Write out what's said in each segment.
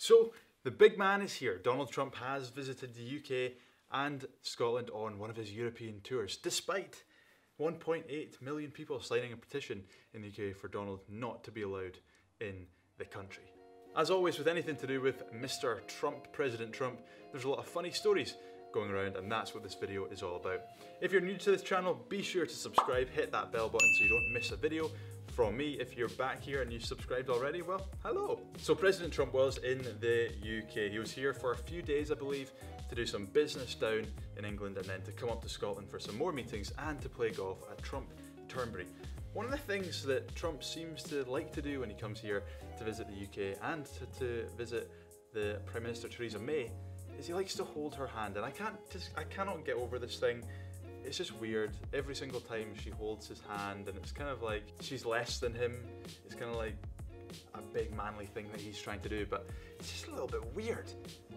So, the big man is here. Donald Trump has visited the UK and Scotland on one of his European tours, despite 1.8 million people signing a petition in the UK for Donald not to be allowed in the country. As always, with anything to do with Mr. Trump, President Trump, there's a lot of funny stories going around, and that's what this video is all about. If you're new to this channel, be sure to subscribe, hit that bell button so you don't miss a video from me. If you're back here and you subscribed already, well, hello. So President Trump was in the UK. He was here for a few days, I believe, to do some business down in England and then to come up to Scotland for some more meetings and to play golf at Trump Turnberry. One of the things that Trump seems to like to do when he comes here to visit the UK and to visit the Prime Minister Theresa May is he likes to hold her hand, and I cannot get over this thing. It's just weird. Every single time she holds his hand, and it's kind of like she's less than him. It's kind of like a big manly thing that he's trying to do, but it's just a little bit weird.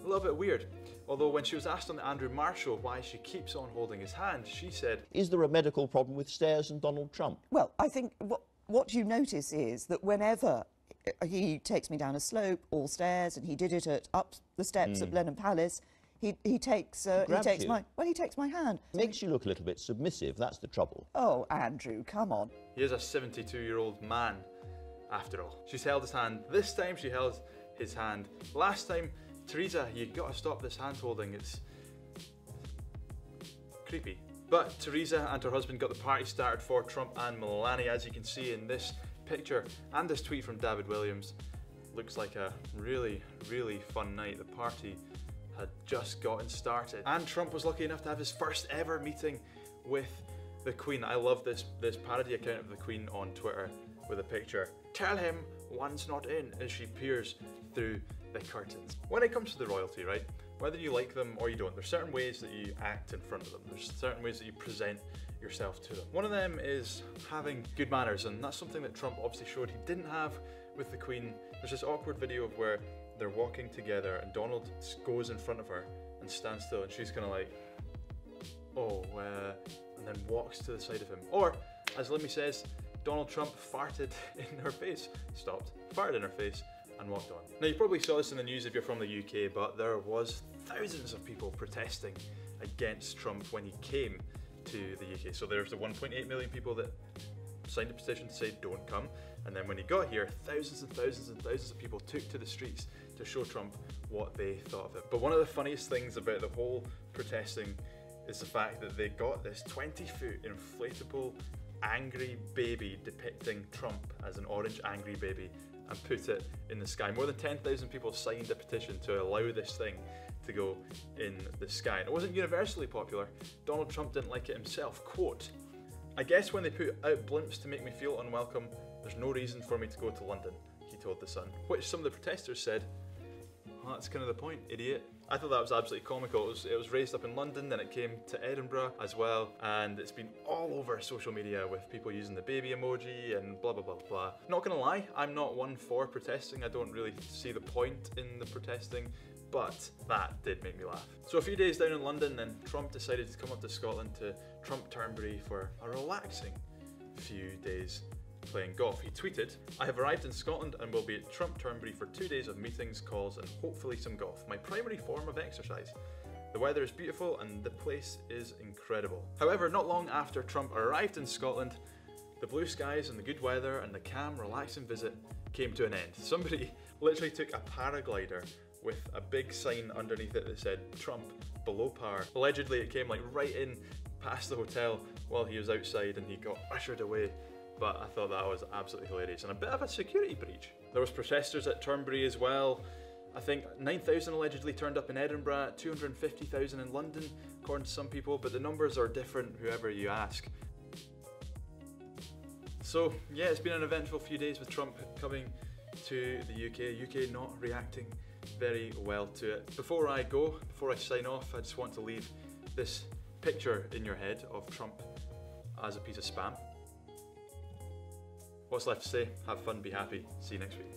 A little bit weird. Although when she was asked on the Andrew Marr show why she keeps on holding his hand, she said, "Is there a medical problem with stairs and Donald Trump?" Well, I think what you notice is that whenever he takes me down a slope or stairs, and he did it up the steps at Blenheim Palace, he takes my hand. Makes you look a little bit submissive, that's the trouble. Oh, Andrew, come on. He is a 72-year-old man, after all. She's held his hand. This time she held his hand. Last time, Theresa, you've got to stop this hand holding. It's creepy. But Theresa and her husband got the party started for Trump and Melania, as you can see in this picture and this tweet from David Williams. Looks like a really, really fun night. The party had just gotten started. And Trump was lucky enough to have his first ever meeting with the Queen. I love this parody account of the Queen on Twitter with a picture. "Tell him one's not in," as she peers through the curtains. When it comes to the royalty, right? Whether you like them or you don't, there's certain ways that you act in front of them. There's certain ways that you present yourself to them. One of them is having good manners, and that's something that Trump obviously showed he didn't have with the Queen. There's this awkward video of where they're walking together and Donald goes in front of her and stands still, and she's kind of like, oh, and then walks to the side of him. Or, as Limmy says, Donald Trump farted in her face, stopped, farted in her face, and walked on. Now, you probably saw this in the news if you're from the UK, but there was thousands of people protesting against Trump when he came to the UK. So there's the 1.8 million people that signed a petition to say don't come, and then when he got here, thousands and thousands and thousands of people took to the streets to show Trump what they thought of it. But one of the funniest things about the whole protesting is the fact that they got this 20-foot inflatable angry baby depicting Trump as an orange angry baby and put it in the sky. More than 10,000 people signed a petition to allow this thing to go in the sky. And it wasn't universally popular. Donald Trump didn't like it himself. Quote, "I guess when they put out blimps to make me feel unwelcome, there's no reason for me to go to London," he told The Sun. Which some of the protesters said, well, that's kind of the point, idiot. I thought that was absolutely comical. It was raised up in London, then it came to Edinburgh as well, and it's been all over social media with people using the baby emoji and blah blah blah blah. Not gonna lie, I'm not one for protesting. I don't really see the point in the protesting, but that did make me laugh. So a few days down in London, then Trump decided to come up to Scotland to Trump Turnberry for a relaxing few days playing golf. He tweeted, "I have arrived in Scotland and will be at Trump Turnberry for 2 days of meetings, calls and hopefully some golf. My primary form of exercise. The weather is beautiful and the place is incredible." However, not long after Trump arrived in Scotland, the blue skies and the good weather and the calm, relaxing visit came to an end. Somebody literally took a paraglider with a big sign underneath it that said Trump below par. Allegedly it came like right in past the hotel while he was outside and he got ushered away. But I thought that was absolutely hilarious and a bit of a security breach. There was protesters at Turnberry as well. I think 9,000 allegedly turned up in Edinburgh, 250,000 in London, according to some people, but the numbers are different whoever you ask. So yeah, it's been an eventful few days with Trump coming to the UK not reacting very well to it. Before I sign off, I just want to leave this picture in your head of Trump as a piece of spam. What's left to say? Have fun, be happy. See you next week.